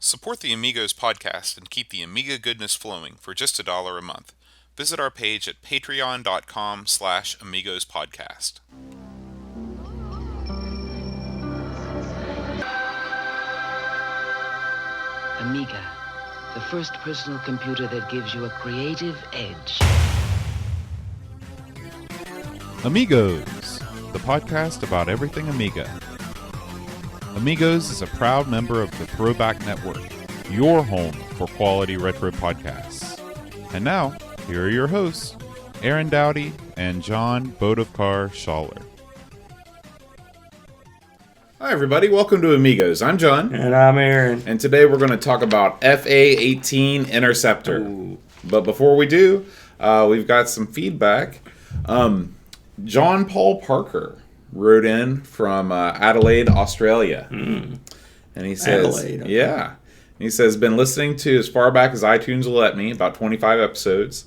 Support the Amigos podcast and keep the Amiga goodness flowing for just $1 a month. Visit our page at patreon.com/AmigosPodcast. Amiga, the first personal computer that gives you a creative edge. Amigos, the podcast about everything Amiga. Amigos is a proud member of the Throwback Network, your home for quality retro podcasts. And now, here are your hosts, Aaron Dowdy and John Bodovkar Schaller. Hi everybody, welcome to Amigos. I'm John. And I'm Aaron. And today we're going to talk about FA-18 Interceptor. Ooh. But before we do, we've got some feedback. John Paul Parker wrote in from Adelaide, Australia. And he says, Adelaide, okay. Yeah. And he says, been listening to as far back as iTunes will let me, about 25 episodes.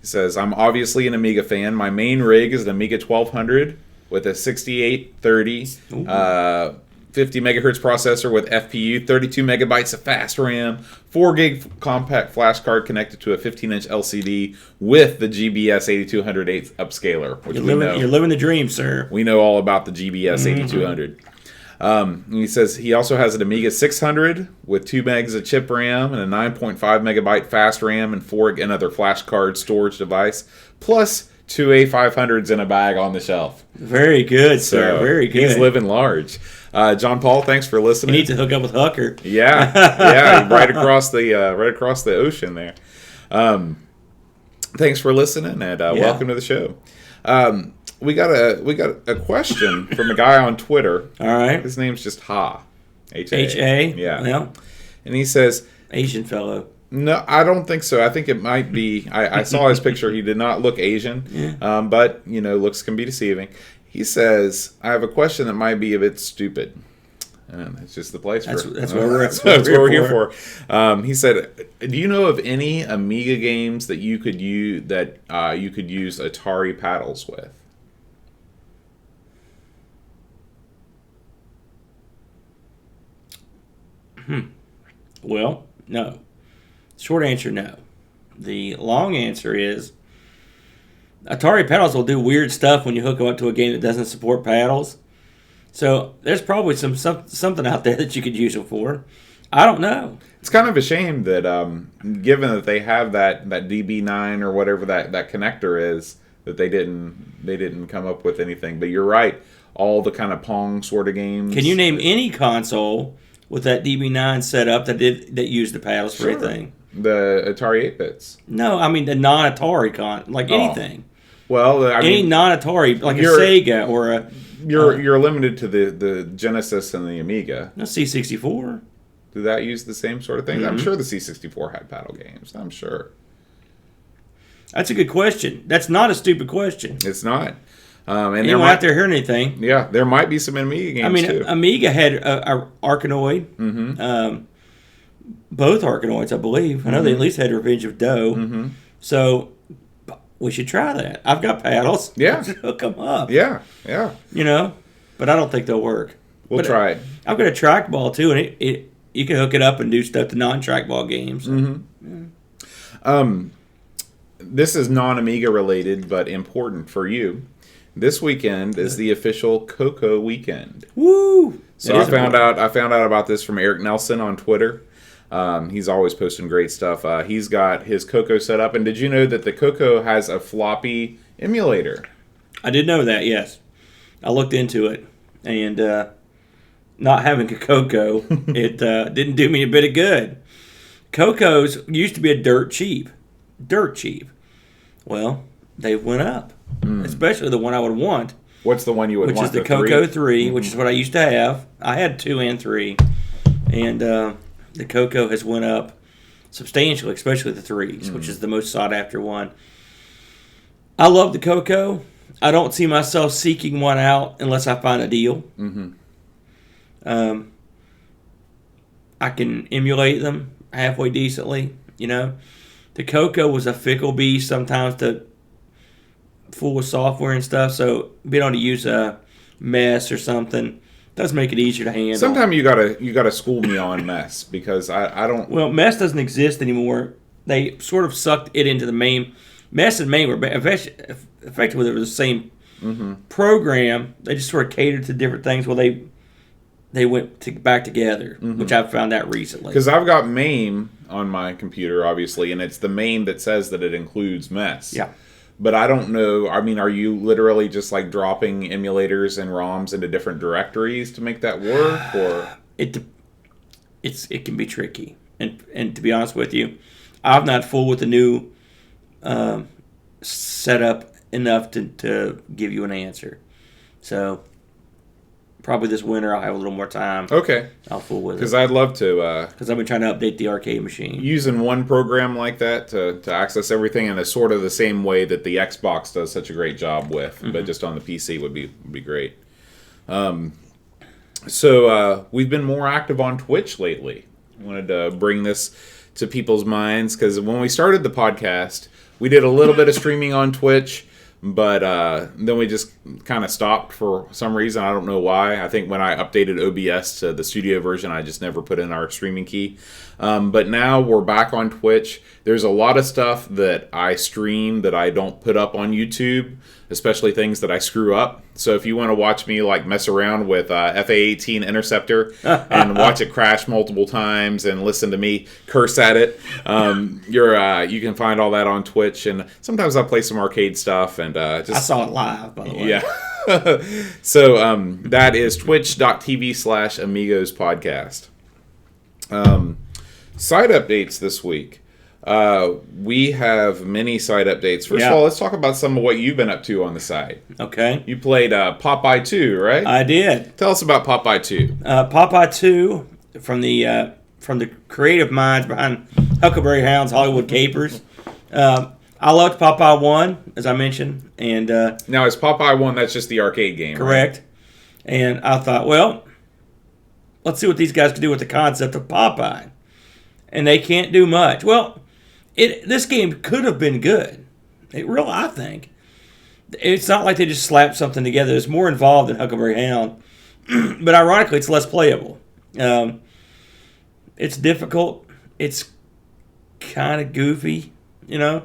He says, I'm obviously an Amiga fan. My main rig is an Amiga 1200 with a 6830 50 megahertz processor with FPU, 32 megabytes of fast RAM, 4 gig compact flash card connected to a 15-inch LCD with the GBS 8200 upscaler, which You're living the dream, sir. we know all about the GBS 8200. He says he also has an Amiga 600 with 2 megs of chip RAM and a 9.5 megabyte fast RAM and 4 another flash card storage device, plus 2 A500s in a bag on the shelf. Very good, sir. So Very good. He's living large. John Paul, thanks for You listening. need to hook up with Hooker. Yeah, right across the ocean there. Thanks for listening, and welcome to the show. We got a question from a guy on Twitter. All right. His name's just Ha. H.A.? Yeah. Well, And he says, Asian fellow. no, I don't think so. I think it might be. I saw his picture. He did not look Asian, but looks can be deceiving. He says, "I have a question that might be a bit stupid." And it's just the place That's for. what we're That's what we're here for. He said, "Do you know of any Amiga games that you could use Atari paddles with?" Well, no. Short answer, no. The long answer is Atari paddles will do weird stuff when you hook them up to a game that doesn't support paddles. So there's probably something out there that you could use them for. I don't know. It's kind of a shame that, given that they have that DB9 or whatever that connector is, that they didn't come up with anything. But you're right, all the kind of Pong sort of games. Can you name any console with that DB9 setup that used the paddles for anything? The Atari 8-bits. No, I mean the non-Atari anything. Well, Any non-Atari, like a Sega or a... You're limited to the Genesis and the Amiga. No, C64. Do that use the same sort of things? I'm sure the C64 had paddle games. I'm sure. That's a good question. That's not a stupid question. It's not. And Anyone out there hearing anything? Yeah, there might be some Amiga games, too. Amiga had a Arkanoid. Both Arkanoids, I believe. I know they at least had Revenge of Doe. So we should try that. I've got paddles. Yeah. Hook them up. Yeah. But I don't think they'll work. We'll try it. I've got a trackball, too, and you can hook it up and do stuff to non-trackball games. This is non-Amiga related, but important for you. This weekend is the official Coco weekend. Woo! So I found out about this from Eric Nelson on Twitter. He's always posting great stuff. He's got his Coco set up, and did you know that the Coco has a floppy emulator? I did know that, yes. I looked into it, and not having a Coco, it didn't do me a bit of good. Cocos used to be dirt cheap. Well, they went up, especially the one I would want. What's the one you would want? Which is the Coco 3, which is what I used to have. I had 2 and 3, and the Coco has went up substantially, especially the 3s, which is the most sought-after one. I love the Coco. I don't see myself seeking one out unless I find a deal. I can emulate them halfway decently, The Coco was a fickle beast sometimes to full of software and stuff, so being able to use a mess or something does make it easier to handle. Sometimes you gotta school me on mess because I don't. Well, mess doesn't exist anymore. They sort of sucked it into the main. Mess and main were effectively they were the same program. They just sort of catered to different things. Well, they went back together, which I've found out recently. Because I've got MAME on my computer, obviously, and it's the MAME that says that it includes mess. Yeah. But I don't know. I mean, are you literally just like dropping emulators and ROMs into different directories to make that work, or it can be tricky. And to be honest with you, I've not fooled with the new setup enough to give you an answer. So probably this winter I'll have a little more time. Okay. I'll fool with it. Because I'd love to. Because I've been trying to update the arcade machine. Using one program like that to access everything in a sort of the same way that the Xbox does such a great job with, but just on the PC would be great. So we've been more active on Twitch lately. I wanted to bring this to people's minds because when we started the podcast, we did a little bit of streaming on Twitch, but then we just kind of stopped for some reason. I don't know why. I think when I updated OBS to the studio version, I just never put in our streaming key. But now we're back on Twitch. There's a lot of stuff that I stream that I don't put up on YouTube, especially things that I screw up. So if you want to watch me like mess around with FA-18 Interceptor and watch it crash multiple times and listen to me curse at it, you can find all that on Twitch. And sometimes I'll play some arcade stuff and just. I saw it live, by the way. Yeah. So that is twitch.tv/Amigos podcast. Side updates this week. We have many side updates. First of all, let's talk about some of what you've been up to on the side. Okay. You played Popeye 2, right? I did. Tell us about Popeye 2. Popeye 2 from the creative minds behind Huckleberry Hound's Hollywood Capers. I loved Popeye 1, as I mentioned, and now is Popeye 1 that's just the arcade game? Correct. Right? And I thought, well, let's see what these guys can do with the concept of Popeye. And they can't do much. Well, this game could have been good. I think. It's not like they just slapped something together. There's more involved than Huckleberry Hound. But ironically, it's less playable. It's difficult. It's kind of goofy, you know.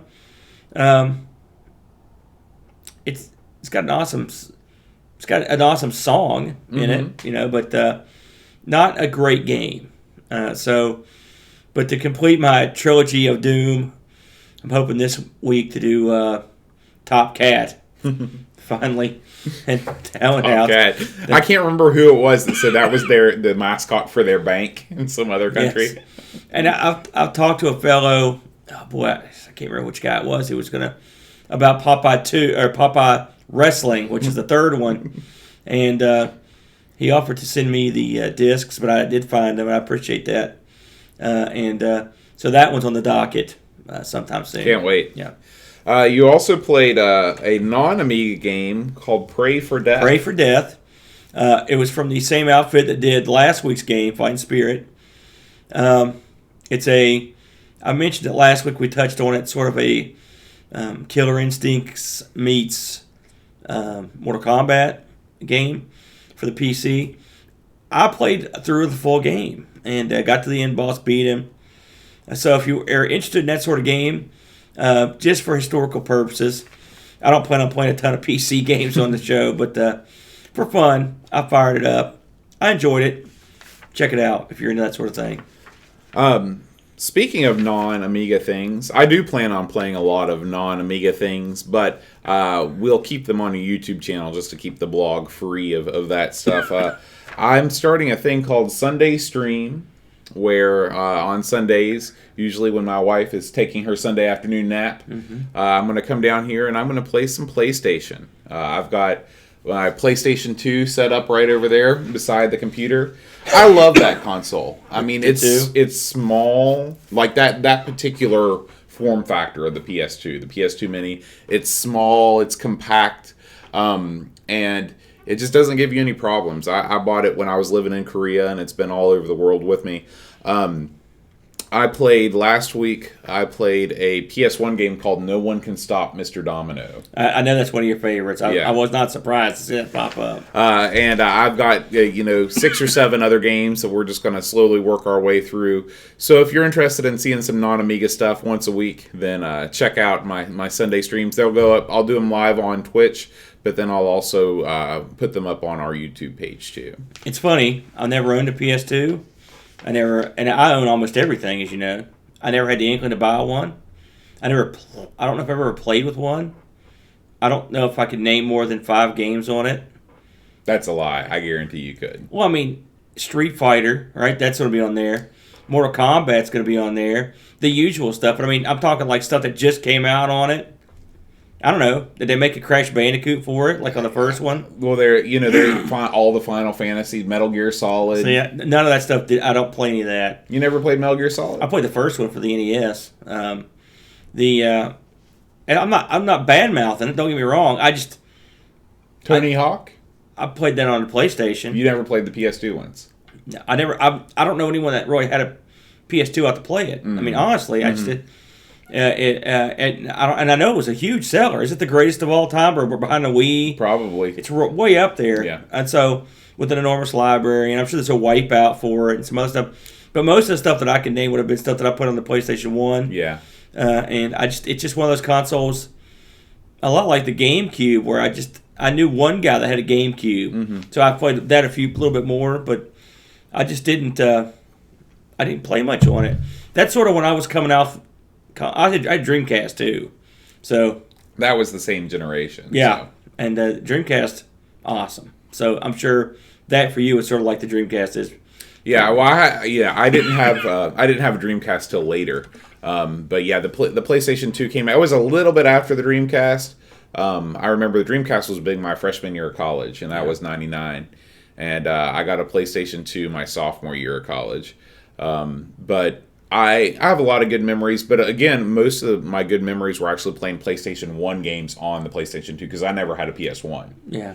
It's got an awesome song in it, you know, but not a great game. But to complete my trilogy of Doom, I'm hoping this week to do Top Cat finally and tell it out. I can't remember who it was that said that was the mascot for their bank in some other country. Yes. And I've talked to a fellow. Oh boy, I can't remember which guy it was. It was about Popeye 2 or Popeye Wrestling, which is the third one, and he offered to send me the discs, but I did find them, and I appreciate that. So that one's on the docket sometime soon. Can't wait. Yeah. You also played a non-Amiga game called Pray for Death. Pray for Death. It was from the same outfit that did last week's game, Fighting Spirit. I mentioned it last week. We touched on it. Sort of a Killer Instincts meets Mortal Kombat game for the PC. I played through the full game and got to the end boss, beat him. So if you are interested in that sort of game, just for historical purposes, I don't plan on playing a ton of PC games on the show, but for fun, I fired it up. I enjoyed it. Check it out if you're into that sort of thing. Speaking of non-Amiga things, I do plan on playing a lot of non-Amiga things, but we'll keep them on a YouTube channel just to keep the blog free of that stuff. I'm starting a thing called Sunday Stream, where on Sundays, usually when my wife is taking her Sunday afternoon nap, I'm going to come down here and I'm going to play some PlayStation. I've got my PlayStation 2 set up right over there beside the computer. I love that console. I mean, it's small, like that particular form factor of the PS2, the PS2 Mini. It's small, it's compact, and it just doesn't give you any problems. I bought it when I was living in Korea, and it's been all over the world with me. I played last week. I played a PS1 game called No One Can Stop Mr. Domino. I know that's one of your favorites. Yeah. I was not surprised to see that pop up. And I've got 6 or 7 other games that we're just going to slowly work our way through. So if you're interested in seeing some non-Amiga stuff once a week, then check out my Sunday streams. They'll go up. I'll do them live on Twitch, but then I'll also put them up on our YouTube page too. It's funny. I never owned a PS2. And I own almost everything, as you know. I never had the inkling to buy one. I don't know if I've ever played with one. I don't know if I could name more than 5 games on it. That's a lie. I guarantee you could. Well, I mean, Street Fighter, right? That's going to be on there. Mortal Kombat's going to be on there. The usual stuff. But I mean, I'm talking like stuff that just came out on it. I don't know. Did they make a Crash Bandicoot for it, like on the first one? Well, they're all the Final Fantasy, Metal Gear Solid. So yeah, none of that stuff. I don't play any of that. You never played Metal Gear Solid? I played the first one for the NES. And I'm not bad mouthing it. Don't get me wrong. Tony Hawk? I played that on the PlayStation. You never played the PS2 ones? I don't know anyone that really had a PS2 out to play it. I mean, honestly, I just did. And I know it was a huge seller. Is it the greatest of all time, or we're behind the Wii? Probably. It's way up there. Yeah. And so, with an enormous library, and I'm sure there's a Wipeout for it and some other stuff. But most of the stuff that I can name would have been stuff that I put on the PlayStation 1. Yeah. And it's just one of those consoles, a lot like the GameCube, where I knew one guy that had a GameCube. So I played that a little bit more, but I just didn't play much on it. That's sort of when I was coming out. I had Dreamcast too, so that was the same generation. Yeah, so. And Dreamcast, awesome. So I'm sure that for you is sort of like the Dreamcast is. Yeah, well, I didn't have a Dreamcast till later, but yeah, the PlayStation 2 came out. It was a little bit after the Dreamcast. I remember the Dreamcast was big my freshman year of college, and that was '99, and I got a PlayStation 2 my sophomore year of college, but. I have a lot of good memories, but again, most of my good memories were actually playing PlayStation 1 games on the PlayStation 2 because I never had a PS1. Yeah,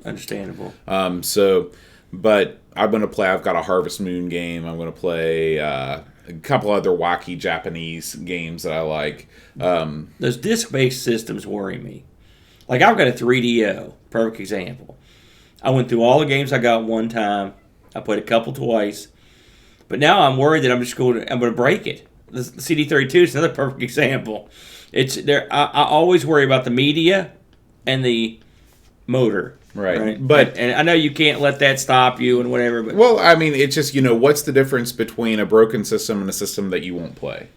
understandable. But I'm going to play, I've got a Harvest Moon game. I'm going to play a couple other wacky Japanese games that I like. Those disc-based systems worry me. Like, I've got a 3DO, perfect example. I went through all the games I got one time. I played a couple twice. But now I'm worried that I'm going to break it. The CD32 is another perfect example. It's there. I always worry about the media and the motor. Right. But and I know you can't let that stop you and whatever. But well, I mean, it's just what's the difference between a broken system and a system that you won't play?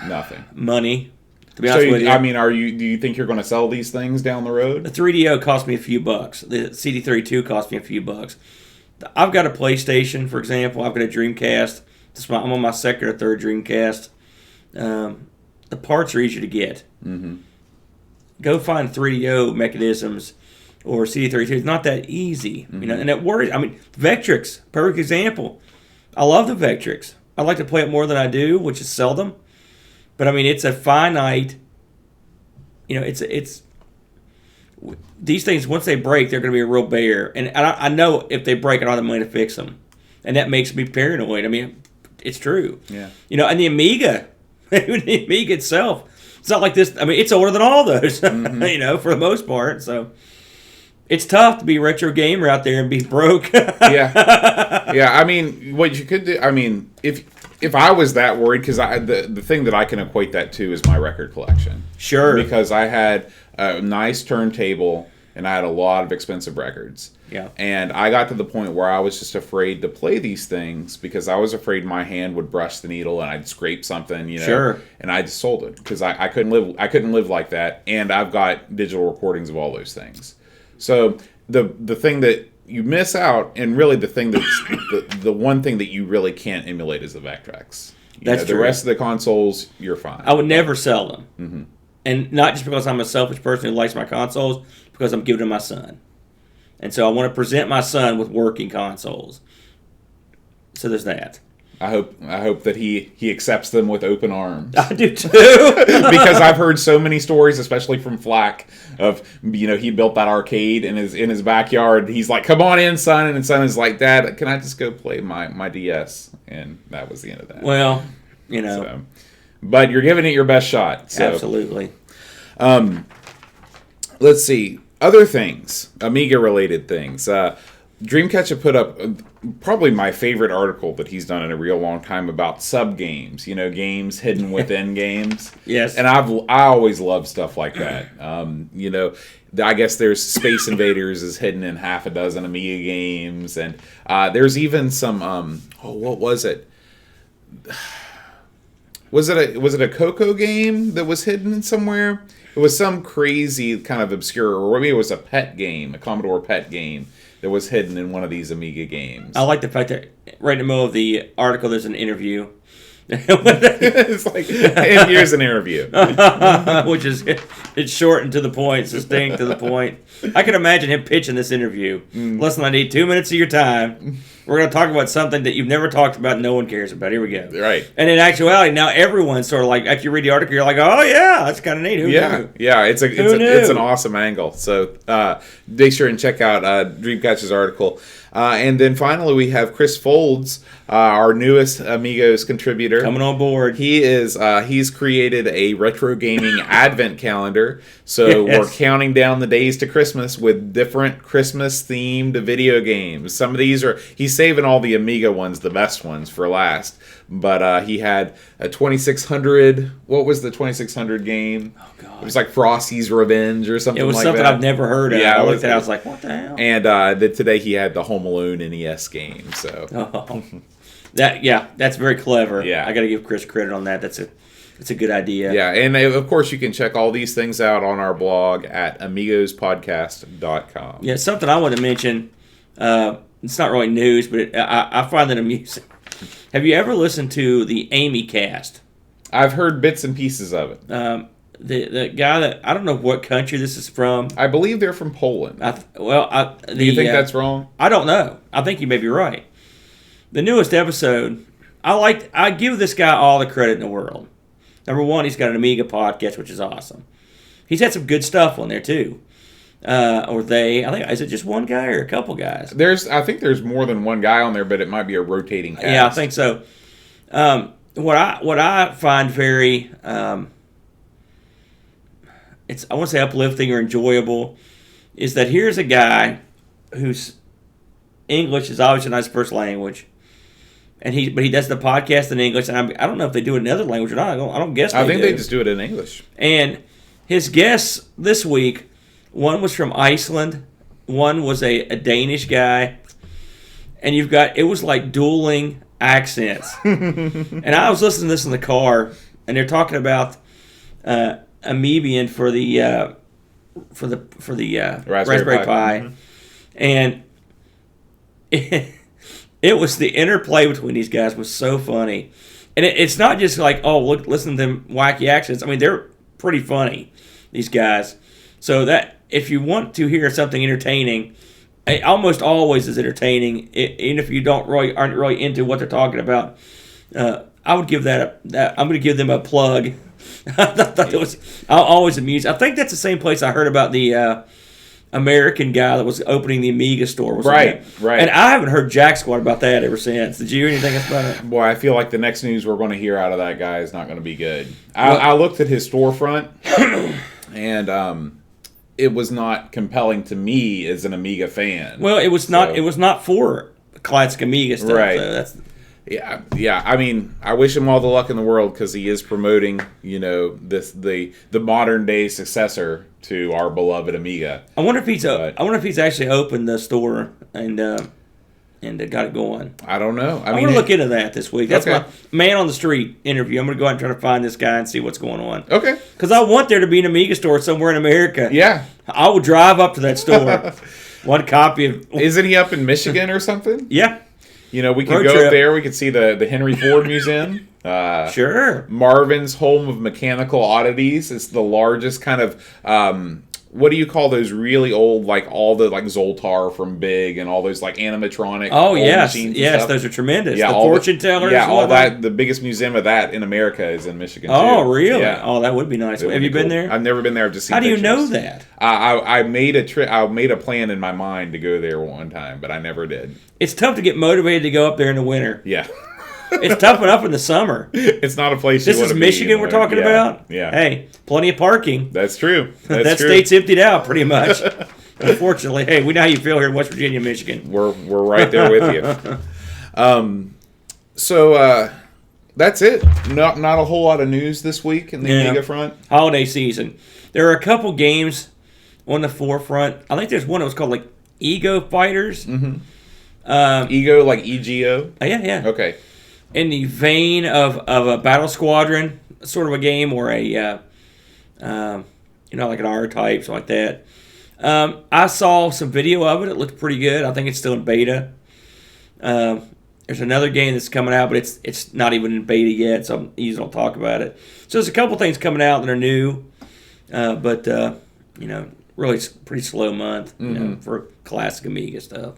Nothing. Money. To be honest with you. I mean, do you think you're going to sell these things down the road? The 3DO cost me a few bucks. The CD32 cost me a few bucks. I've got a PlayStation, for example. I've got a Dreamcast. I'm on my second or third Dreamcast. The parts are easier to get. Mm-hmm. Go find 3DO mechanisms or CD32. It's not that easy, and it worries. I mean, Vectrix, perfect example. I love the Vectrix. I like to play it more than I do, which is seldom. But I mean, it's a finite. It's. These things, once they break, they're going to be a real bear. And I know if they break, I don't have the money to fix them. And that makes me paranoid. I mean, it's true. Yeah. And the Amiga, the Amiga itself, it's not like this. I mean, it's older than all those, for the most part. So it's tough to be a retro gamer out there and be broke. Yeah. Yeah, I mean, what you could do, I mean, if I was that worried, because the thing that I can equate that to is my record collection. Sure. Because I had a nice turntable and I had a lot of expensive records. Yeah. And I got to the point where I was just afraid to play these things because I was afraid my hand would brush the needle and I'd scrape something, Sure. And I just sold it because I couldn't live like that. And I've got digital recordings of all those things. So the thing that you miss out, and really the thing that's the one thing that you really can't emulate is the Vectrex. That's true. The rest of the consoles, you're fine. I would never sell them. Mm-hmm. And not just because I'm a selfish person who likes my consoles, because I'm giving them to my son. And so I want to present my son with working consoles. So there's that. I hope that he accepts them with open arms. I do too. Because I've heard so many stories, especially from Flack, of he built that arcade in his backyard. He's like, "Come on in, son," and son is like, "Dad, can I just go play my DS?" And that was the end of that. Well, You know, So, but you're giving it your best shot. So. absolutely. Let's see. Other things, Amiga-related things. Dreamcatcher put up probably my favorite article that he's done in a real long time about sub-games. You know, games hidden within games. Yes. And I always love stuff like that. You know, I guess there's Space Invaders is hidden in half a dozen Amiga games. And there's even some, what was it? Was it a Coco game that was hidden somewhere? It was some crazy kind of obscure, or maybe it was a pet game, a Commodore pet game that was hidden in one of these Amiga games. I like the fact that right in the middle of the article there's an interview. It's like, and here's an interview. Which is, it's short and to the point, succinct to the point. I can imagine him pitching this interview. Listen, I need 2 minutes of your time. We're going to talk about something that you've never talked about and no one cares about. Here we go. Right. And in actuality, now everyone's sort of like, after you read the article, you're like, oh yeah, that's kind of neat. Who knew? Yeah, it's knew? an awesome angle. So make sure and check out Dreamcatcher's article. And then finally, we have Chris Folds, our newest Amigos contributor. Coming on board. He's created a retro gaming advent calendar. So Yes. we're counting down the days to Christmas with different Christmas themed video games. Some of these he's saving all the Amiga ones, the best ones, for last. But he had a 2600. What was the 2600 game? Oh God. It was like Frosty's Revenge or something. It was like something that. I've never heard of. Yeah, I looked at it, I was like, what the hell? And today he had the Home Alone NES game. So Oh. That's very clever. Yeah. I got to give Chris credit on that. That's a good idea. yeah, and of course you can check all these things out on our blog at amigospodcast.com. Yeah, something I want to mention. It's not really news, but I find it amusing. Have you ever listened to the Amy cast? I've heard bits and pieces of it. The guy that I don't know what country this is from. I believe they're from Poland. Do you think that's wrong? I don't know. I think you may be right. The newest episode, I give this guy all the credit in the world. Number one, he's got an Amiga podcast, which is awesome. He's had some good stuff on there too. Is it just one guy or a couple guys? I think there's more than one guy on there, but it might be a rotating cast. Yeah, I think so. What I find very I want to say uplifting or enjoyable is that here's a guy whose English is obviously not his first language, but he does the podcast in English, and I don't know if they do it in another language or not. I don't guess. I think they just do it in English. And his guests this week, one was from Iceland, one was a Danish guy, and it was like dueling accents. And I was listening to this in the car, and they're talking about Amiibian for the Raspberry Pi, Mm-hmm. and it was the interplay between these guys was so funny, and it's not just like, oh, look, listen to them wacky accents. I mean, they're pretty funny, these guys. So that if you want to hear something entertaining, it almost always is entertaining, even if you aren't really into what they're talking about. I would give that I'm going to give them a plug. I thought it was always amused. I think that's the same place I heard about the American guy that was opening the Amiga store. Right. And I haven't heard jack squat about that ever since. Did you hear anything about it? Boy, I feel like the next news we're going to hear out of that guy is not going to be good. I looked at his storefront, and it was not compelling to me as an Amiga fan. Well, it was not. It was not for classic Amiga stuff. Right. So that's. Yeah. I mean, I wish him all the luck in the world because he is promoting, the modern day successor to our beloved Amiga. I wonder if he's actually opened the store and got it going. I don't know. I'm going to look into that this week. That's Okay. my man on the street interview. I'm going to go out and try to find this guy and see what's going on. Okay. Because I want there to be an Amiga store somewhere in America. Yeah. I will drive up to that store. One copy of. Isn't he up in Michigan or something? Yeah. We could Road go trip. up there. We could see the Henry Ford Museum. Sure. Marvin's Home of Mechanical Oddities. It's the largest kind of what do you call those really old, like all the like Zoltar from Big and all those like animatronic Oh old yes, machines and yes, stuff? those are tremendous. Yeah, the all fortune tellers. Yeah, and all whatnot. that. The biggest museum of that in America is in Michigan. Oh too. really? Yeah. Oh, that would be nice. It would Have be you been cool. there? I've never been there. I've just seen How do you pictures. know that? I made a trip. I made a plan in my mind to go there one time, but I never did. It's tough to get motivated to go up there in the winter. Yeah. It's tough enough in the summer. It's not a place. This you is wanna Michigan be we're talking about. Yeah. Hey, plenty of parking. That's true. That true. state's emptied out pretty much. Unfortunately, hey, we know how you feel here in West Virginia, Michigan. We're right there with you. So that's it. Not a whole lot of news this week in the Amiga front. Holiday season. There are a couple games on the forefront. I think there's one that was called like Ego Fighters. Mm-hmm. Ego, like EGO. Yeah. Okay. In the vein of a Battle Squadron sort of a game, or a like an R type, something like that. I saw some video of it. It looked pretty good. I think it's still in beta. There's another game that's coming out, but it's not even in beta yet, so I'm easy to talk about it. So there's a couple things coming out that are new, but really it's a pretty slow month for classic Amiga stuff.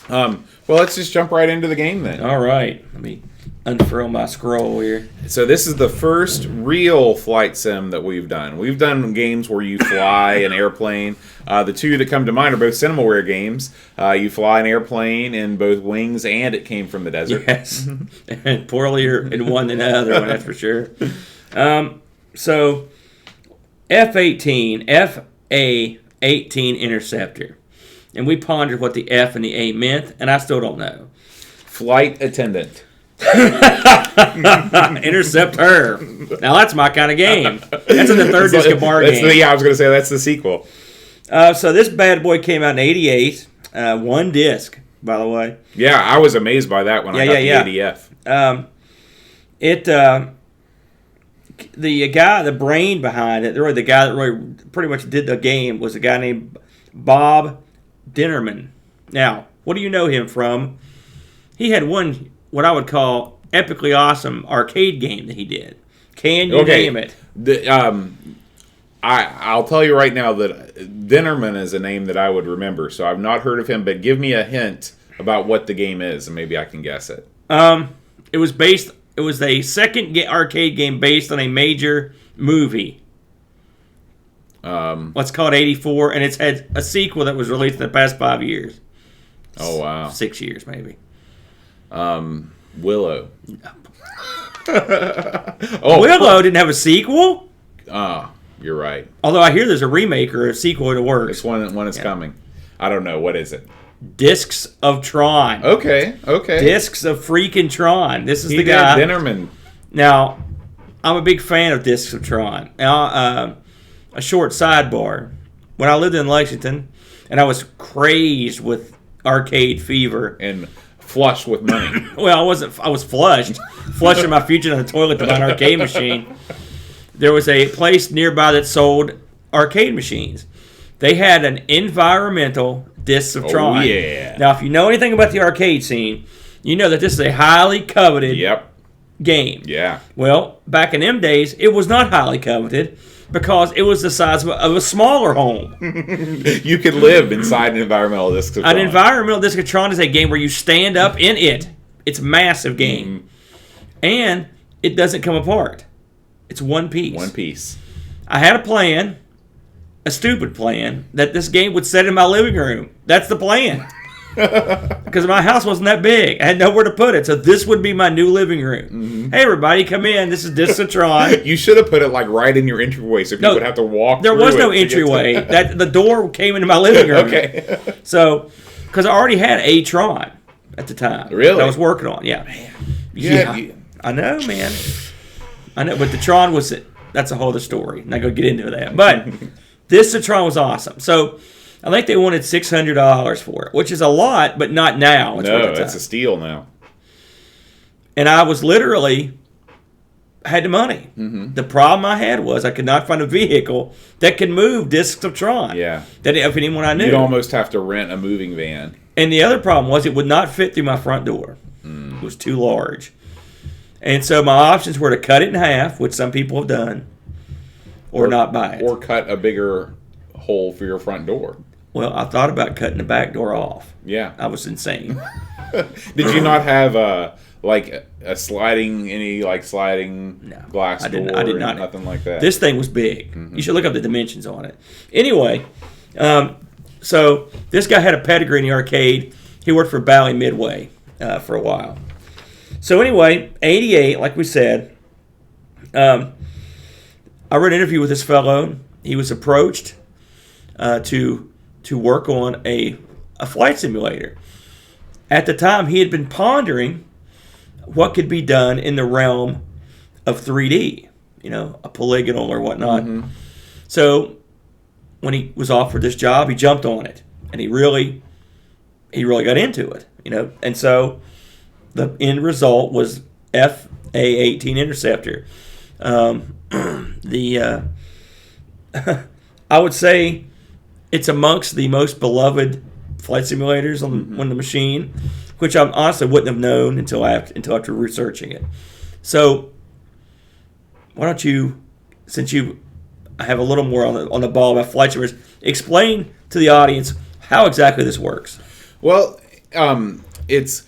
Well, let's just jump right into the game then. All right, let me unfurl my scroll here. So this is the first real flight sim that we've done. We've done games where you fly an airplane. The two that come to mind are both Cinemaware games. You fly an airplane in both Wings and It Came from the Desert. Yes, and poorlier in one than the other one, that's for sure. So F-18 Interceptor. And we pondered what the F and the A meant, and I still don't know. Flight attendant. Interceptor. Now that's my kind of game. That's in the third disc of bar game. I was going to say that's the sequel. So this bad boy came out in '88. One disc, by the way. Yeah, I was amazed by that when I got the ADF. The guy, the brain behind it, really the guy that really pretty much did the game was a guy named Bob Dinnerman. Now, what do you know him from? He had one, what I would call, epically awesome arcade game that he did. Can you name it? I'll tell you right now that Dinnerman is a name that I would remember, so I've not heard of him, but give me a hint about what the game is, and maybe I can guess it. It was a second arcade game based on a major movie. Let's call it '84, and it's had a sequel that was released in the past 5 years. Oh, wow. 6 years, maybe. Willow. Willow didn't have a sequel? Oh, you're right. Although I hear there's a remake or a sequel to work. It's when it's coming. I don't know. What is it? Discs of Tron. Okay. Discs of freaking Tron. This is the guy. Dinnerman. Now, I'm a big fan of Discs of Tron. Now, a short sidebar. When I lived in Lexington, and I was crazed with arcade fever. And flush with money. Well, I wasn't. I was flushed. Flushing my future in the toilet to buy an arcade machine. There was a place nearby that sold arcade machines. They had an environmental Discs of Tron. Oh, yeah. Now, if you know anything about the arcade scene, you know that this is a highly coveted game. Yeah. Well, back in them days, it was not highly coveted because it was the size of a smaller home. You could live inside an environmental Disc of Tron. An environmental Disc of Tron is a game where you stand up in it. It's a massive game. Mm-hmm. And it doesn't come apart. It's one piece. One piece. I had a plan, a stupid plan, that this game would set in my living room. That's the plan. Because my house wasn't that big. I had nowhere to put it. So this would be my new living room. Mm-hmm. Hey, everybody, come in. This is Discs of Tron. You should have put it like right in your entryway so people would have to walk through. There was no entryway. The door came into my living room. Okay. So, because I already had a Tron at the time. Really? That I was working on. Yeah. Man. Yeah. I know, man. I know, but the Tron was it. That's a whole other story. I'm not going to get into that. But this Tron was awesome. So I think they wanted $600 for it, which is a lot, but not now. No, that's a steal now. And I was literally had the money. Mm-hmm. The problem I had was I could not find a vehicle that could move Discs of Tron. Yeah. That if anyone I knew. You'd almost have to rent a moving van. And the other problem was it would not fit through my front door. It was too large. And so my options were to cut it in half, which some people have done, or not buy it. Or cut a bigger hole for your front door. Well, I thought about cutting the back door off. Yeah. I was insane. Did you not have a sliding glass door? I did not. Nothing like that. This thing was big. Mm-hmm. You should look up the dimensions on it. Anyway, so this guy had a pedigree in the arcade. He worked for Bally Midway for a while. So anyway, 88, like we said, I read an interview with this fellow. He was approached to work on a flight simulator. At the time, he had been pondering what could be done in the realm of 3D, a polygonal or whatnot. Mm-hmm. So when he was offered this job, he jumped on it, and he really got into it, And so the end result was FA-18 Interceptor. I would say it's amongst the most beloved flight simulators on the machine, which I honestly wouldn't have known until after researching it. So why don't you, since you have a little more on the ball about flight simulators, explain to the audience how exactly this works. Well, it's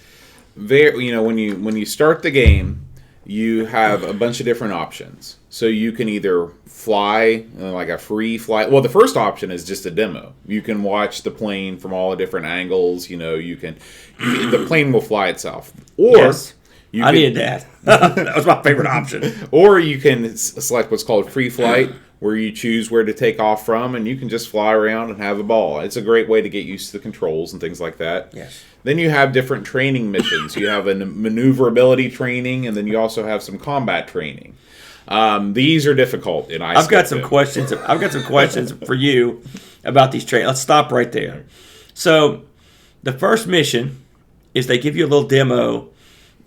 very, when you start the game, you have a bunch of different options. So you can either fly, like a free flight. Well, the first option is just a demo. You can watch the plane from all the different angles. The plane will fly itself. Or yes, I needed that. That was my favorite option. Or you can select what's called free flight, where you choose where to take off from, and you can just fly around and have a ball. It's a great way to get used to the controls and things like that. Yes. Then you have different training missions. You have a maneuverability training, and then you also have some combat training. These are difficult, and I've got some questions. I've got some questions for you about these trainings. Let's stop right there. So, the first mission is they give you a little demo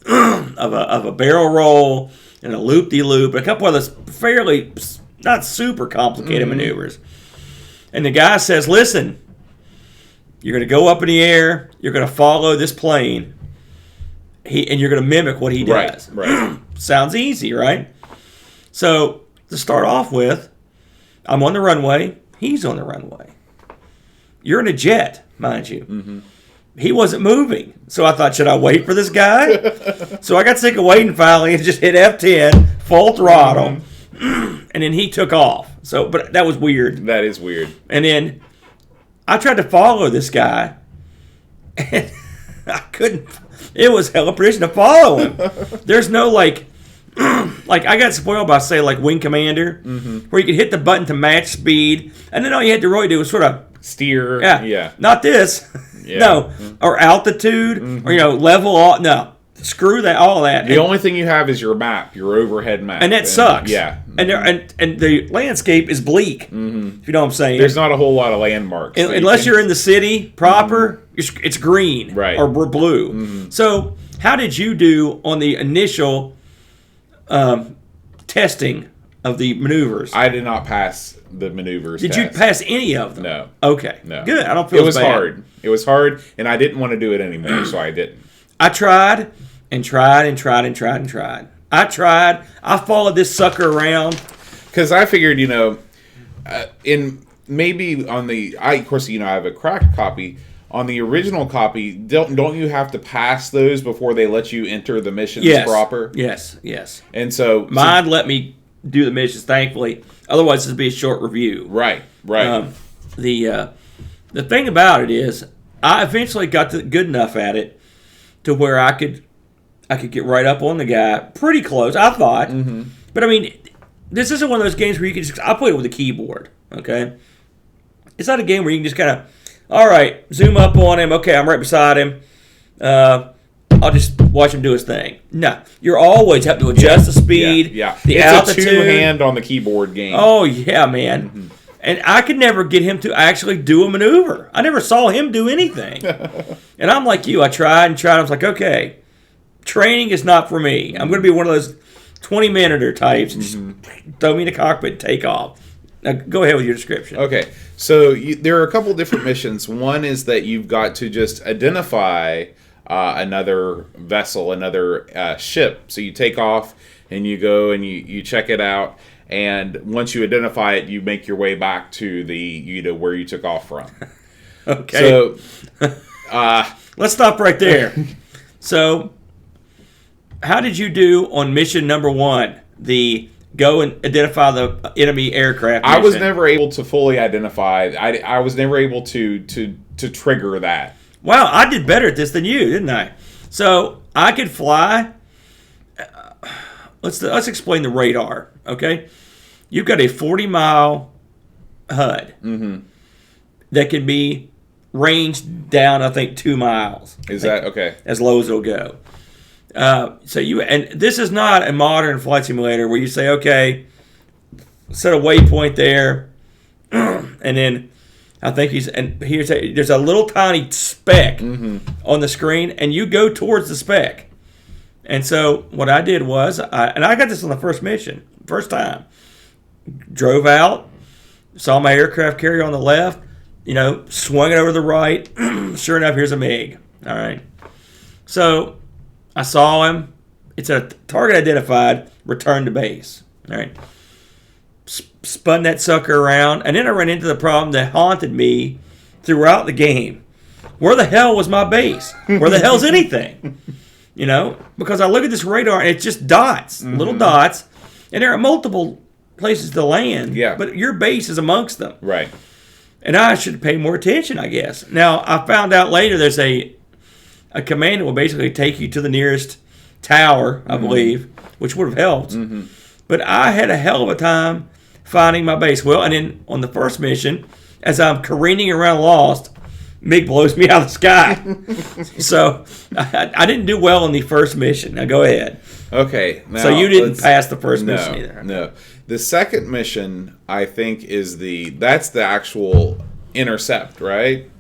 of a barrel roll and a loop-de-loop and a couple of those fairly not super complicated maneuvers. And the guy says, "Listen, you're going to go up in the air. You're going to follow this plane, and you're going to mimic what he does." Right. Sounds easy, right? So, to start off with, I'm on the runway. He's on the runway. You're in a jet, mind you. Mm-hmm. He wasn't moving. So I thought, should I wait for this guy? So I got sick of waiting finally and just hit F10, full throttle, and then he took off. But that was weird. That is weird. And then I tried to follow this guy, and I couldn't. It was hella precision to follow him. There's no like I got spoiled by, say, like Wing Commander, where you could hit the button to match speed, and then all you had to really do was sort of steer. Yeah. Not this. Yeah. No. Or altitude, or level. No. Screw that. All that. The only thing you have is your map, your overhead map, and that sucks. Yeah. And the landscape is bleak. Mm-hmm. If you know what I'm saying. There's not a whole lot of landmarks. Unless you're in the city proper, it's green, right, or blue. Mm-hmm. So how did you do on the initial testing of the maneuvers? I did not pass the maneuvers. Did you pass any of them? No. Okay. No. Good. I don't feel it was bad. hard. It was hard, and I didn't want to do it anymore, so I didn't. I tried and tried and tried and tried and tried. I tried. I followed this sucker around because I figured, in maybe on the of course I have a cracked copy. On the original copy, don't you have to pass those before they let you enter the missions proper? Yes. And so mine let me do the missions, thankfully. Otherwise, it'd be a short review. Right. The thing about it is, I eventually got good enough at it to where I could get right up on the guy, pretty close, I thought. Mm-hmm. But I mean, this isn't one of those games where you can just. I play it with a keyboard. Okay, it's not a game where you can just kind of. All right, zoom up on him. Okay, I'm right beside him. I'll just watch him do his thing. No, you're always have to adjust the speed, the altitude. It's a two-hand on the keyboard game. Oh, yeah, man. Mm-hmm. And I could never get him to actually do a maneuver. I never saw him do anything. And I'm like you. I tried and tried. I was like, okay, training is not for me. I'm going to be one of those 20-minute types. Just throw me in the cockpit and take off. Now, go ahead with your description. Okay. So there are a couple different missions. One is that you've got to just identify another vessel, another ship. So you take off and you go and you check it out. And once you identify it, you make your way back to the where you took off from. Okay. So let's stop right there. So how did you do on mission number 1? The go and identify the enemy aircraft mission? I was never able to fully identify. I was never able to trigger that. Wow, I did better at this than you, didn't I? So I could fly let's explain the radar. Okay, you've got a 40-mile HUD that can be ranged down, I think, 2 miles. Is that okay? As low as it'll go. And this is not a modern flight simulator where you say, okay, set a waypoint there, and then I think there's a little tiny speck on the screen, and you go towards the speck. And so what I did was, I got this on the first time. Drove out, saw my aircraft carrier on the left, swung it over to the right. Sure enough, here's a MiG. All right. So I saw him. It's a target identified, return to base. All right. Spun that sucker around, and then I ran into the problem that haunted me throughout the game. Where the hell was my base? Where the hell's anything? Because I look at this radar, and it's just dots, little dots, and there are multiple places to land, but your base is amongst them. Right. And I should pay more attention, I guess. Now, I found out later there's a command that will basically take you to the nearest tower, I believe, which would have helped. But I had a hell of a time finding my base. Well, and then on the first mission, as I'm careening around lost, MiG blows me out of the sky. So I didn't do well in the first mission. Now go ahead. Okay. Now, so you didn't pass the first mission either. No. The second mission, I think, that's the actual intercept, right?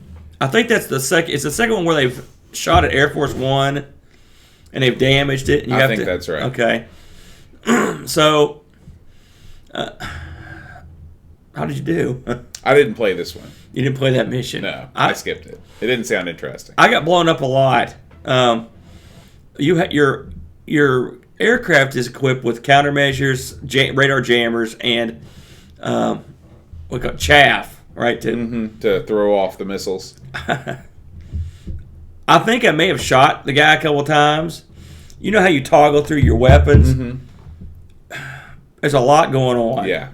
I think that's the second. It's the second one where they've shot at Air Force One and they've damaged it. And I think that's right. Okay. So, how did you do? I didn't play this one. You didn't play that mission? No, I skipped it. It didn't sound interesting. I got blown up a lot. Your aircraft is equipped with countermeasures, radar jammers, and we call it chaff, right? To throw off the missiles. I think I may have shot the guy a couple times. You know how you toggle through your weapons? There's a lot going on. Yeah.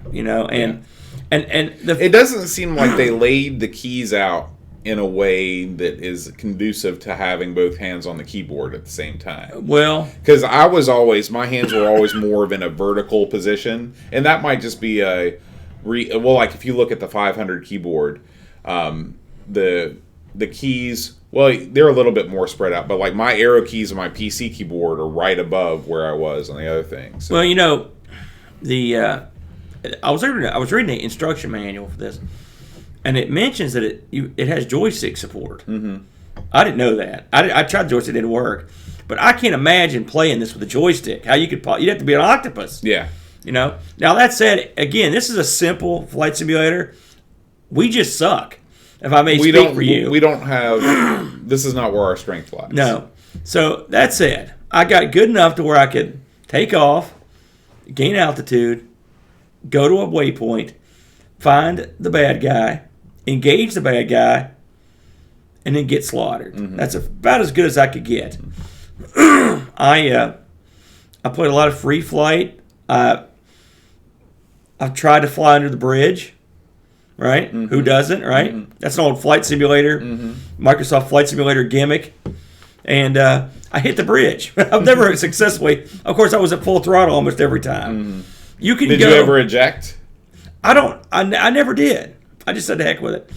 And it doesn't seem like they laid the keys out in a way that is conducive to having both hands on the keyboard at the same time. Well, because my hands were always more of in a vertical position, and that might just be like if you look at the 500 keyboard, the keys, well, they're a little bit more spread out, but like my arrow keys on my PC keyboard are right above where I was on the other things. So. Well, I was reading the instruction manual for this, and it mentions that it has joystick support. I didn't know that. I tried the joystick, it didn't work, but I can't imagine playing this with a joystick. How you'd have to be an octopus. Yeah. Now that said, again, this is a simple flight simulator. We just suck. If I may speak for you, we don't have. This is not where our strength lies. No. So that said, I got good enough to where I could take off, gain altitude, go to a waypoint, find the bad guy, engage the bad guy, and then get slaughtered. That's about as good as I could get. I played a lot of free flight. I've tried to fly under the bridge. Right? Who doesn't, right? That's an old flight simulator, Microsoft Flight Simulator gimmick. And I hit the bridge. I've never successfully, of course, I was at full throttle almost every time. Did you ever eject? I never did. I just said the heck with it.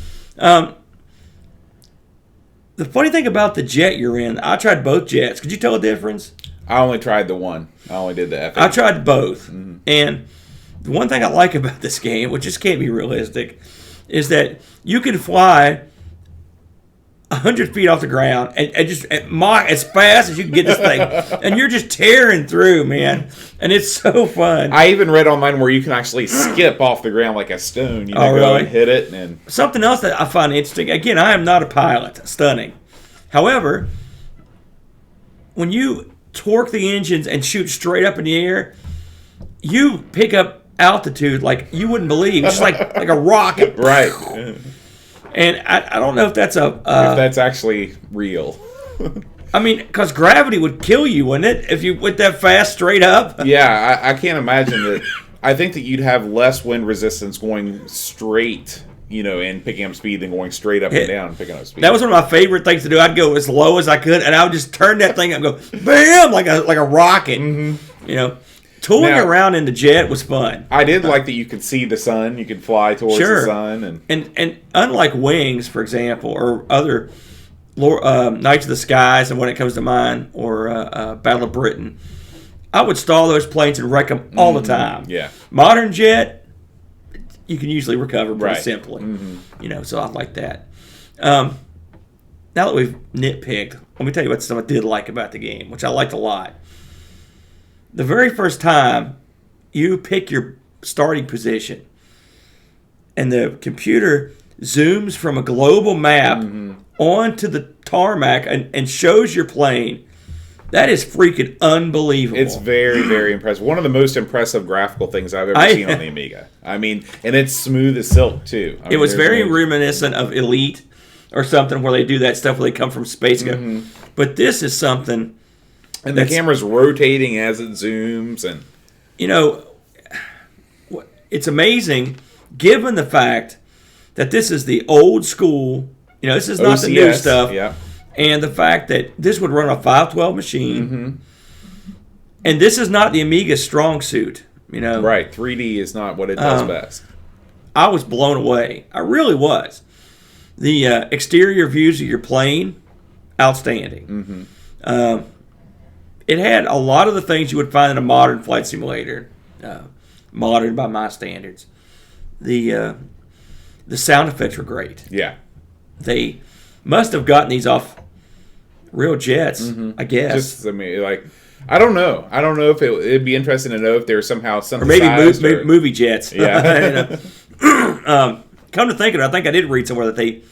The funny thing about the jet you're in, I tried both jets. Could you tell the difference? I only tried the one. I only did the F8. I tried both. And the one thing I like about this game, which just can't be realistic, is that you can fly 100 feet off the ground and just as fast as you can get this thing. And you're just tearing through, man. And it's so fun. I even read online where you can actually skip off the ground like a stone. Go really? And hit it. And something else that I find interesting, again, I am not a pilot. Stunning. However, when you torque the engines and shoot straight up in the air, you pick up altitude like you wouldn't believe, just like a rocket. Right. And I don't know if that's if that's actually real. I mean, because gravity would kill you, wouldn't it, if you went that fast straight up? Yeah, I can't imagine that. I think that you'd have less wind resistance going straight, and picking up speed, then going straight up and down and picking up speed. That was one of my favorite things to do. I'd go as low as I could, and I would just turn that thing up and go, bam, like a rocket. Mm-hmm. Tooling around in the jet was fun. I did like that you could see the sun. You could fly towards the sun. And unlike Wings, for example, or other Knights of the Skies, and when it comes to mine, or Battle of Britain, I would stall those planes and wreck them all the time. Yeah. Modern jet, you can usually recover pretty simply. Mm-hmm. So I like that. Now that we've nitpicked, let me tell you what stuff I did like about the game, which I liked a lot. The very first time you pick your starting position and the computer zooms from a global map onto the tarmac and shows your plane, that is freaking unbelievable. It's very, very impressive. One of the most impressive graphical things I've ever seen on the Amiga. I mean, and it's smooth as silk, too. It was very reminiscent of Elite or something where they do that stuff where they come from space. But this is something... And the camera's rotating as it zooms. And it's amazing given the fact that this is the old school... this is not OCS, the new stuff. Yeah. And the fact that this would run a 512 machine, and this is not the Amiga's strong suit, Right, 3D is not what it does best. I was blown away. I really was. The exterior views of your plane, outstanding. It had a lot of the things you would find in a modern flight simulator, modern by my standards. The sound effects were great. Yeah. They must have gotten these off real jets, I guess. I don't know. I don't know if it'd be interesting to know if there's somehow something. Or maybe movie jets. Yeah. Come to think of it, I think I did read somewhere that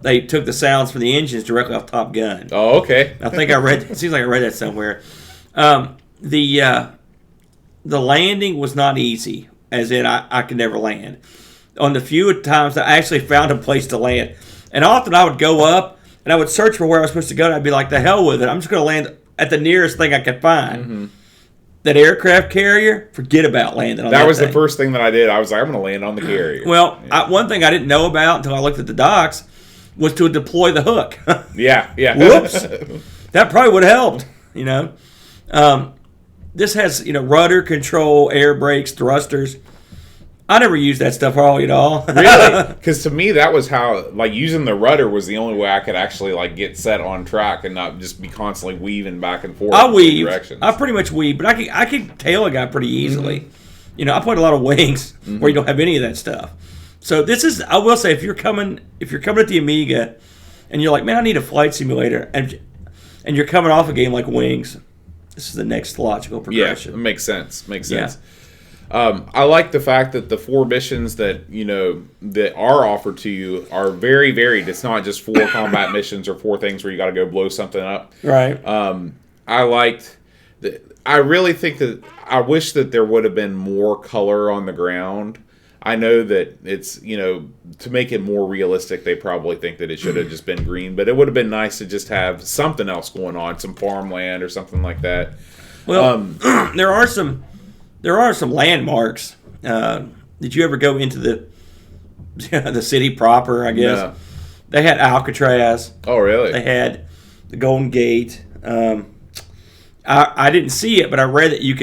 they took the sounds from the engines directly off Top Gun. Oh, okay. I think I read. It seems like I read that somewhere. The landing was not easy, as in I could never land. On the few times I actually found a place to land, and often I would go up and I would search for where I was supposed to go, and I'd be like, "The hell with it! I'm just going to land at the nearest thing I could find." That aircraft carrier, forget about landing on that. That was thing. the first thing that I did. I was like, I'm going to land on the carrier. Well, one thing I didn't know about until I looked at the docs was to deploy the hook. Yeah. Whoops. That probably would have helped, This has, rudder control, air brakes, thrusters. I never used that stuff hardly at all. Really? Because to me, that was how, using the rudder was the only way I could actually, get set on track and not just be constantly weaving back and forth I weave. directions. I pretty much weave, but I could tail a guy pretty easily. I played a lot of Wings where you don't have any of that stuff. So this is, I will say, if you're coming at the Amiga and you're like, man, I need a flight simulator, and you're coming off a game like Wings, this is the next logical progression. Yeah, it makes sense. I like the fact that the 4 missions that that are offered to you are very varied. It's not just 4 combat missions or 4 things where you got to go blow something up. Right. I liked. I really think that I wish that there would have been more color on the ground. I know that it's, to make it more realistic, they probably think that it should have just been green, but it would have been nice to just have something else going on, some farmland or something like that. Well, there are some landmarks. Did you ever go into the city proper, I guess? No. They had Alcatraz. Oh, really? They had the Golden Gate. I didn't see it, but I read that you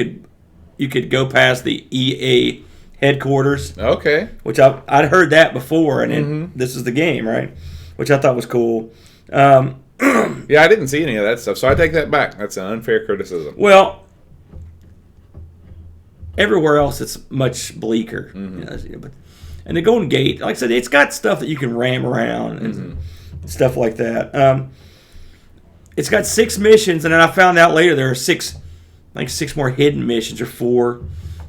could go past the EA headquarters. Okay. Which I'd heard that before, and then this is the game, right? Which I thought was cool. Yeah, I didn't see any of that stuff, so I take that back. That's an unfair criticism. Well, everywhere else it's much bleaker. And the Golden Gate, like I said, it's got stuff that you can ram around and stuff like that. It's got 6 missions, and then I found out later there are 6 more hidden missions, or 4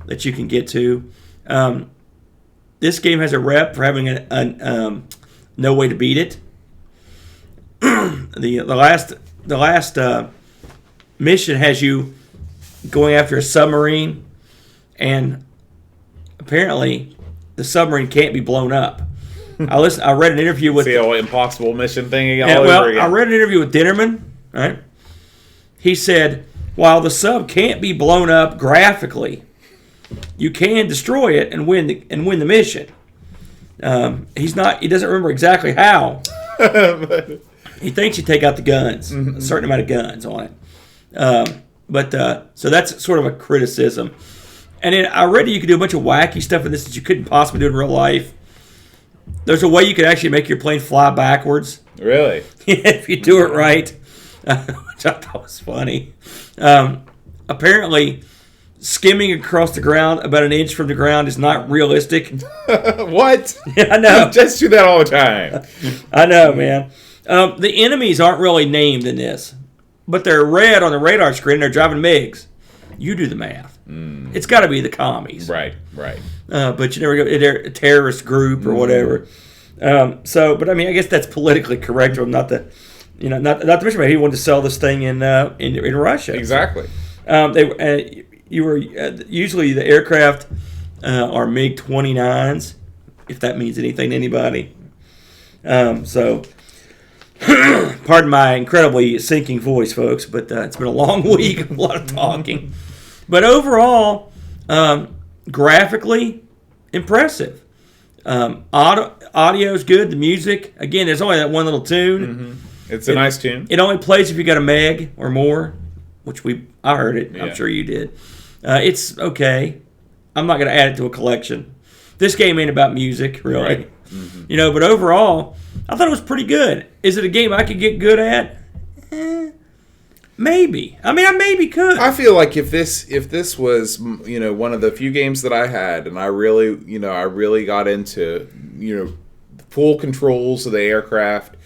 that you can get to. This game has a rep for having no way to beat it. The last mission has you going after a submarine, and apparently the submarine can't be blown up. I read an interview with the old impossible mission thing over again. I read an interview with Dinnerman. Right, he said, while the sub can't be blown up graphically, you can destroy it and win the mission. He doesn't remember exactly how. He thinks you take out the guns, a certain amount of guns on it. So that's sort of a criticism. And then I read you could do a bunch of wacky stuff in this that you couldn't possibly do in real life. There's a way you could actually make your plane fly backwards. Really? If you do it right, which I thought was funny. Apparently, skimming across the ground about an inch from the ground is not realistic. What? Yeah, I know. You just do that all the time. I know, man. The enemies aren't really named in this, but they're red on the radar screen. They're driving MiGs. You do the math. It's got to be the commies. Right. But you never go, they're a terrorist group or whatever. But I mean, I guess that's politically correct. Or not to mention he wanted to sell this thing in Russia. Exactly. Usually the aircraft are MiG-29s, if that means anything to anybody. Pardon my incredibly sinking voice, folks, but it's been a long week, a lot of talking. But overall, graphically, impressive. Audio's good. The music, again, there's only that one little tune. Mm-hmm. It's a nice tune. It only plays if you got a meg or more, which I heard it. Yeah. I'm sure you did. It's okay. I'm not going to add it to a collection. This game ain't about music, really. Right. Mm-hmm. But overall, I thought it was pretty good. Is it a game I could get good at? Maybe. I mean, I maybe could. I feel like if this was one of the few games that I had, and I really got into full controls of the aircraft,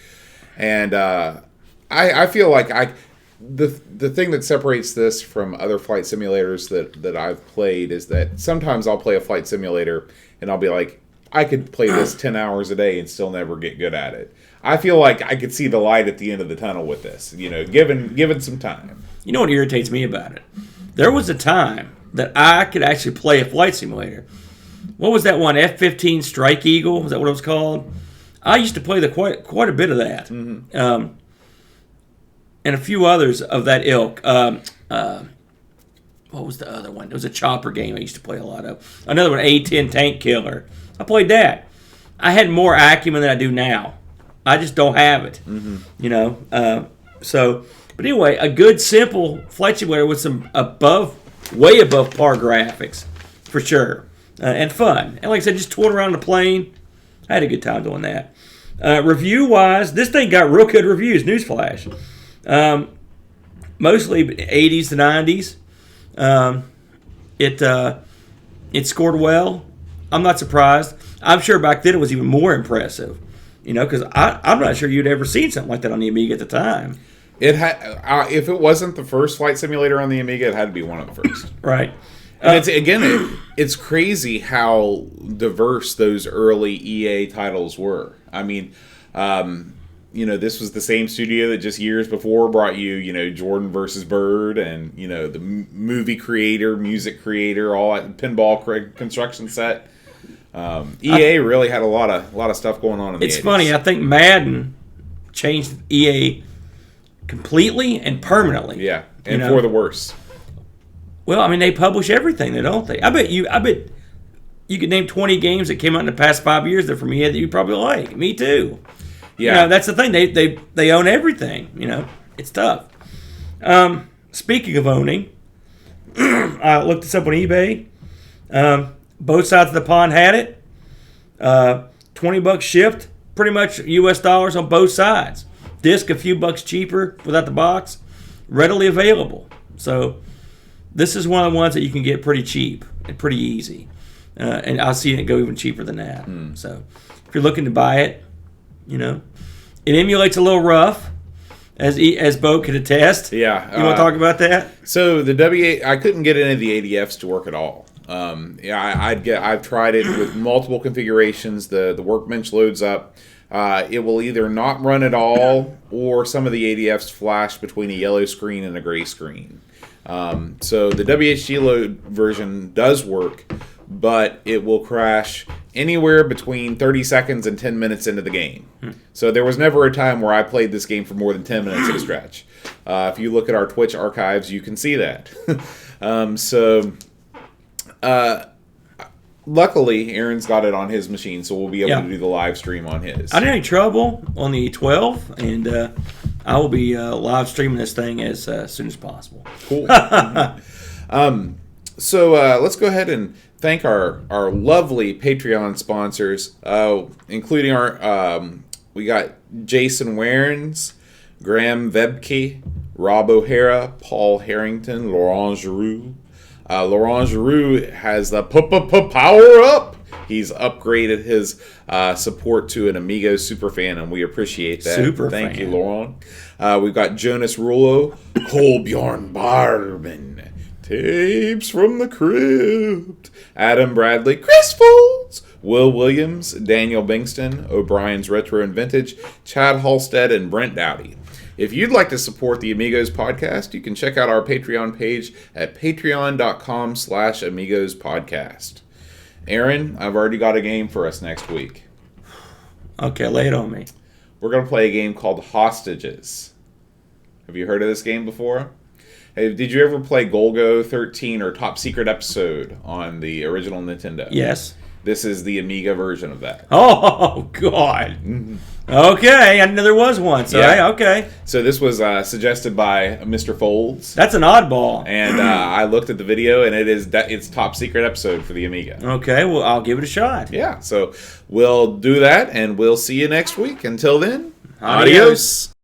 and I feel like the thing that separates this from other flight simulators that I've played is that sometimes I'll play a flight simulator and I'll be like, I could play this 10 hours a day and still never get good at it. I feel like I could see the light at the end of the tunnel with this, given some time. You know what irritates me about it? There was a time that I could actually play a flight simulator. What was that one? F-15 Strike Eagle? Was that what it was called? I used to play quite a bit of that. Mm-hmm. And a few others of that ilk. What was the other one? It was a chopper game I used to play a lot of. Another one, A-10 Tank Killer. I played that. I had more acumen than I do now. I just don't have it. Mm-hmm. But anyway, a good, simple flight simulator with some way above par graphics, for sure. And fun. And like I said, just touring around the plane. I had a good time doing that. Review-wise, this thing got real good reviews, newsflash. Mostly 80s to 90s. It scored well. I'm not surprised. I'm sure back then it was even more impressive. Because I'm not sure you'd ever seen something like that on the Amiga at the time. It had, if it wasn't the first flight simulator on the Amiga, it had to be one of the first. Right. And it's crazy how diverse those early EA titles were. I mean, this was the same studio that just years before brought you, Jordan versus Bird and, the movie creator, music creator, all that pinball construction set. EA really had a lot of stuff going on in the 80s. It's funny. I think Madden changed EA completely and permanently. Yeah, and for the worse. Well, I mean, they publish everything, don't they? I bet you could name 20 games that came out in the past 5 years that from EA that you probably like. Me too. Yeah, that's the thing. They own everything. It's tough. Speaking of owning, I looked this up on eBay. Both sides of the pond had it. $20 shipped, pretty much US dollars on both sides. Disc a few bucks cheaper without the box, readily available. So this is one of the ones that you can get pretty cheap and pretty easy. And I'll see it go even cheaper than that. So if you're looking to buy it, it emulates a little rough, as Bo could attest. Yeah. You want to talk about that? So the I couldn't get any of the ADFs to work at all. I've tried it with multiple configurations. The workbench loads up. It will either not run at all, or some of the ADFs flash between a yellow screen and a gray screen. So the WHG load version does work, but it will crash anywhere between 30 seconds and 10 minutes into the game. So there was never a time where I played this game for more than 10 minutes at a stretch. If you look at our Twitch archives, you can see that. luckily, Aaron's got it on his machine, so we'll be able Yeah. to do the live stream on his. I didn't have any trouble on the 12, and I will be live streaming this thing as soon as possible. Cool. So let's go ahead and thank our lovely Patreon sponsors, including our we got Jason Warrens, Graham Vebke, Rob O'Hara, Paul Harrington, Laurent Giroux. Laurent Giroux has the power up. He's upgraded his support to an Amigo superfan, and we appreciate that. Thank you, Laurent. We've got Jonas Rullo, Kolbjorn Barben, Tapes from the Crypt, Adam Bradley, Chris Folds, Will Williams, Daniel Bingston, O'Brien's Retro and Vintage, Chad Halstead, and Brent Dowdy. If you'd like to support the Amigos podcast, you can check out our Patreon page at patreon.com/Amigos podcast. Aaron, I've already got a game for us next week. Okay, lay it on me. We're going to play a game called Hostages. Have you heard of this game before? Hey, did you ever play Golgo 13 or Top Secret Episode on the original Nintendo? Yes. This is the Amiga version of that. Oh, God. Okay, I didn't know there was one. So, Yeah. hey, okay. So this was suggested by Mr. Folds. That's an oddball. And I looked at the video, and it's Top Secret Episode for the Amiga. Okay, well, I'll give it a shot. Yeah, so we'll do that, and we'll see you next week. Until then, Adios.